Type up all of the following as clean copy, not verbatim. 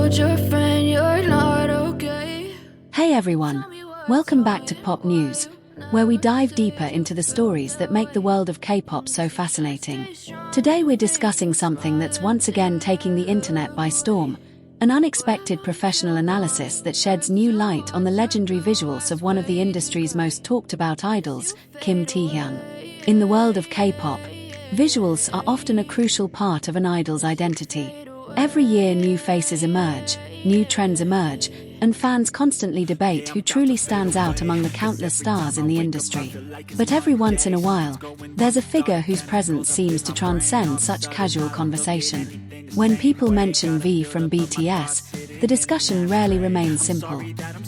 told your friend you're not okay. Hey everyone, welcome back to Pop News, where we dive deeper into the stories that make the world of K-pop so fascinating. Today we're discussing something that's once again taking the internet by storm, an unexpected professional analysis that sheds new light on the legendary visuals of one of the industry's most talked about idols, Kim Taehyung. In the world of K-pop, visuals are often a crucial part of an idol's identity. Every year new faces emerge, new trends emerge, and fans constantly debate who truly stands out among the countless stars in the industry. But every once in a while, there's a figure whose presence seems to transcend such casual conversation. When people mention V from BTS, the discussion rarely remains simple.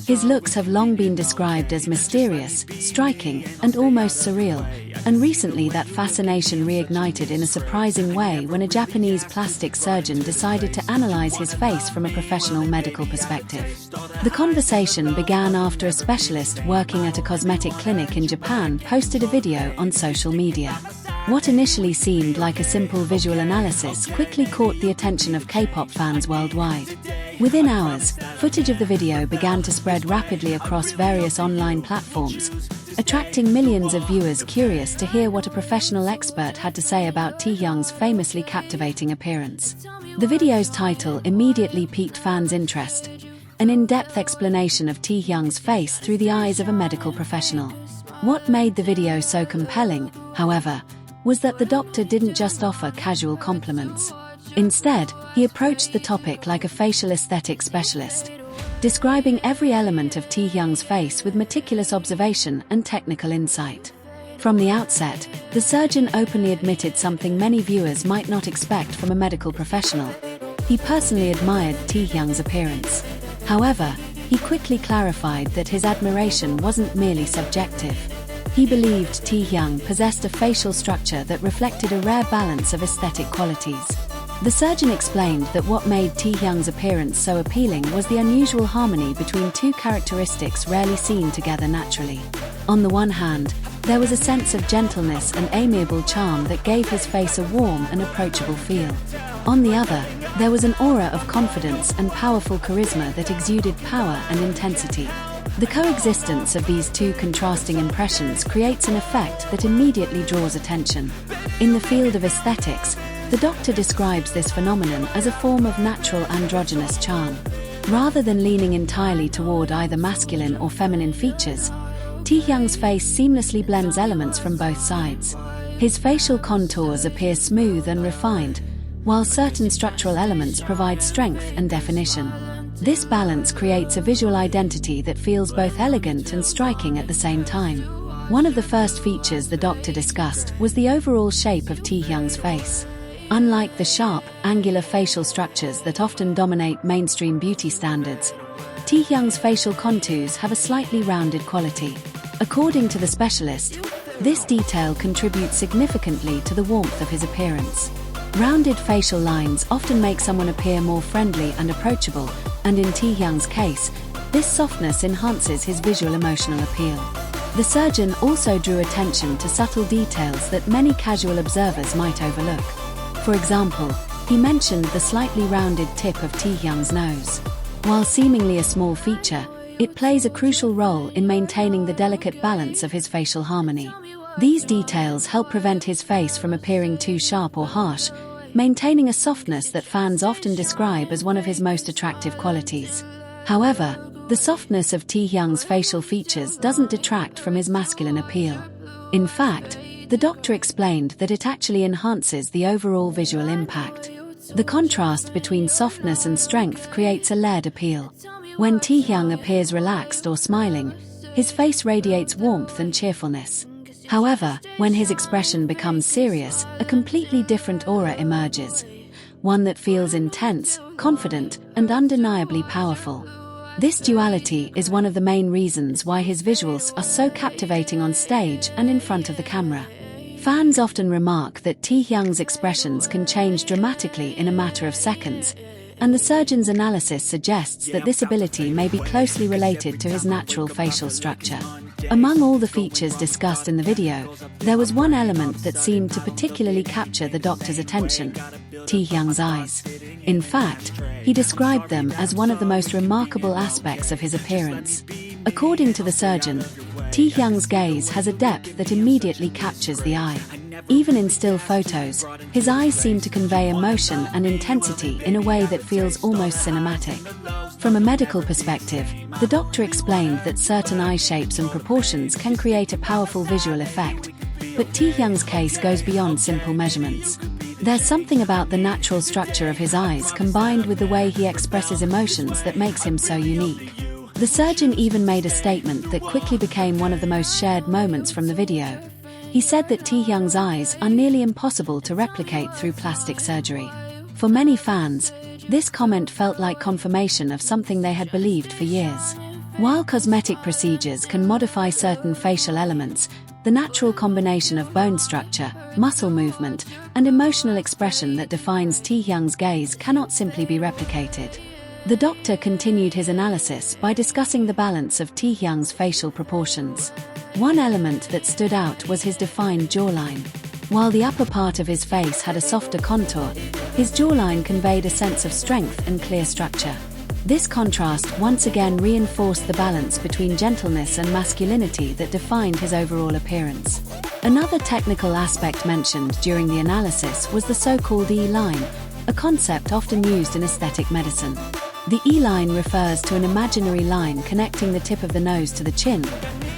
His looks have long been described as mysterious, striking, and almost surreal, and recently that fascination reignited in a surprising way when a Japanese plastic surgeon decided to analyze his face from a professional medical perspective. The conversation began after a specialist working at a cosmetic clinic in Japan posted a video on social media. What initially seemed like a simple visual analysis quickly caught the attention of K-pop fans worldwide. Within hours, footage of the video began to spread rapidly across various online platforms, attracting millions of viewers curious to hear what a professional expert had to say about Taehyung's famously captivating appearance. The video's title immediately piqued fans' interest, an in-depth explanation of Taehyung's face through the eyes of a medical professional. What made the video so compelling, however, was that the doctor didn't just offer casual compliments. Instead, he approached the topic like a facial aesthetic specialist, describing every element of Taehyung's face with meticulous observation and technical insight. From the outset, the surgeon openly admitted something many viewers might not expect from a medical professional. He personally admired Taehyung's appearance. However, he quickly clarified that his admiration wasn't merely subjective. He believed Taehyung possessed a facial structure that reflected a rare balance of aesthetic qualities. The surgeon explained that what made Taehyung's appearance so appealing was the unusual harmony between two characteristics rarely seen together naturally. On the one hand, there was a sense of gentleness and amiable charm that gave his face a warm and approachable feel. On the other, there was an aura of confidence and powerful charisma that exuded power and intensity. The coexistence of these two contrasting impressions creates an effect that immediately draws attention. In the field of aesthetics, the doctor describes this phenomenon as a form of natural androgynous charm. Rather than leaning entirely toward either masculine or feminine features, Taehyung's face seamlessly blends elements from both sides. His facial contours appear smooth and refined, while certain structural elements provide strength and definition. This balance creates a visual identity that feels both elegant and striking at the same time. One of the first features the doctor discussed was the overall shape of Taehyung's face. Unlike the sharp, angular facial structures that often dominate mainstream beauty standards, Taehyung's facial contours have a slightly rounded quality. According to the specialist, this detail contributes significantly to the warmth of his appearance. Rounded facial lines often make someone appear more friendly and approachable, and in Taehyung's case, this softness enhances his visual emotional appeal. The surgeon also drew attention to subtle details that many casual observers might overlook. For example, he mentioned the slightly rounded tip of Taehyung's nose. While seemingly a small feature, it plays a crucial role in maintaining the delicate balance of his facial harmony. These details help prevent his face from appearing too sharp or harsh, maintaining a softness that fans often describe as one of his most attractive qualities. However, the softness of Taehyung's facial features doesn't detract from his masculine appeal. In fact, the doctor explained that it actually enhances the overall visual impact. The contrast between softness and strength creates a layered appeal. When Taehyung appears relaxed or smiling, his face radiates warmth and cheerfulness. However, when his expression becomes serious, a completely different aura emerges. One that feels intense, confident, and undeniably powerful. This duality is one of the main reasons why his visuals are so captivating on stage and in front of the camera. Fans often remark that Taehyung's expressions can change dramatically in a matter of seconds, and the surgeon's analysis suggests that this ability may be closely related to his natural facial structure. Among all the features discussed in the video, there was one element that seemed to particularly capture the doctor's attention: Taehyung's eyes. In fact, he described them as one of the most remarkable aspects of his appearance. According to the surgeon, Taehyung's gaze has a depth that immediately captures the eye. Even in still photos, his eyes seem to convey emotion and intensity in a way that feels almost cinematic. From a medical perspective, the doctor explained that certain eye shapes and proportions can create a powerful visual effect, but Taehyung's case goes beyond simple measurements. There's something about the natural structure of his eyes combined with the way he expresses emotions that makes him so unique. The surgeon even made a statement that quickly became one of the most shared moments from the video. He said that Taehyung's eyes are nearly impossible to replicate through plastic surgery. For many fans, this comment felt like confirmation of something they had believed for years. While cosmetic procedures can modify certain facial elements, the natural combination of bone structure, muscle movement, and emotional expression that defines Taehyung's gaze cannot simply be replicated. The doctor continued his analysis by discussing the balance of Taehyung's facial proportions. One element that stood out was his defined jawline. While the upper part of his face had a softer contour, his jawline conveyed a sense of strength and clear structure. This contrast once again reinforced the balance between gentleness and masculinity that defined his overall appearance. Another technical aspect mentioned during the analysis was the so-called E-line, a concept often used in aesthetic medicine. The E-line refers to an imaginary line connecting the tip of the nose to the chin,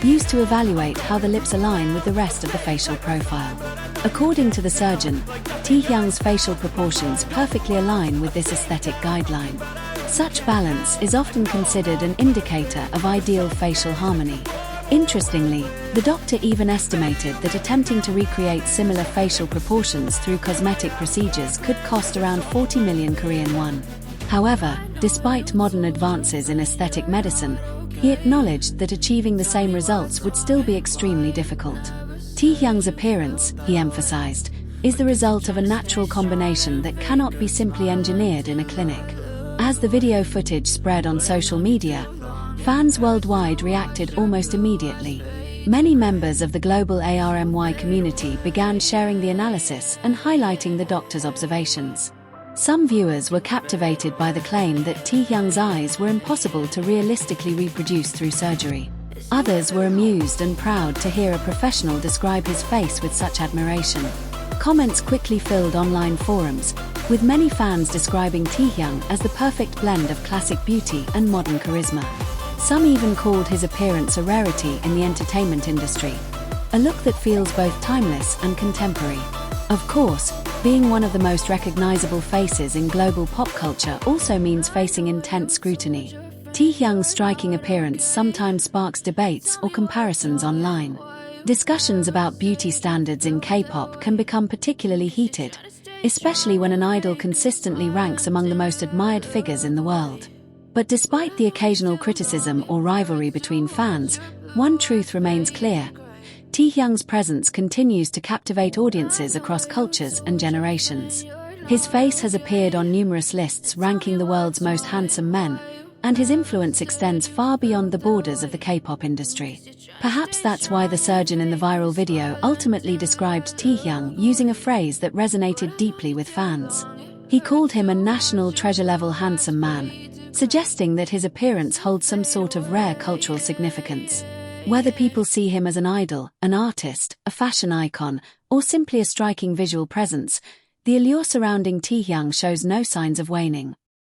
used to evaluate how the lips align with the rest of the facial profile. According to the surgeon, Taehyung's facial proportions perfectly align with this aesthetic guideline. Such balance is often considered an indicator of ideal facial harmony. Interestingly, the doctor even estimated that attempting to recreate similar facial proportions through cosmetic procedures could cost around 40 million Korean won. However, despite modern advances in aesthetic medicine, he acknowledged that achieving the same results would still be extremely difficult. Taehyung's appearance, he emphasized, is the result of a natural combination that cannot be simply engineered in a clinic. As the video footage spread on social media, fans worldwide reacted almost immediately. Many members of the global ARMY community began sharing the analysis and highlighting the doctor's observations. Some viewers were captivated by the claim that Taehyung's eyes were impossible to realistically reproduce through surgery. Others were amused and proud to hear a professional describe his face with such admiration. Comments quickly filled online forums, with many fans describing Taehyung as the perfect blend of classic beauty and modern charisma. Some even called his appearance a rarity in the entertainment industry, a look that feels both timeless and contemporary. Of course, being one of the most recognizable faces in global pop culture also means facing intense scrutiny. Taehyung's striking appearance sometimes sparks debates or comparisons online. Discussions about beauty standards in K-pop can become particularly heated, especially when an idol consistently ranks among the most admired figures in the world. But despite the occasional criticism or rivalry between fans, one truth remains clear. Taehyung's presence continues to captivate audiences across cultures and generations. His face has appeared on numerous lists ranking the world's most handsome men, and his influence extends far beyond the borders of the K-pop industry. Perhaps that's why the surgeon in the viral video ultimately described Taehyung using a phrase that resonated deeply with fans. He called him a national treasure-level handsome man, suggesting that his appearance holds some sort of rare cultural significance. Whether people see him as an idol, an artist, a fashion icon, or simply a striking visual presence, the allure surrounding Taehyung shows no signs of waning.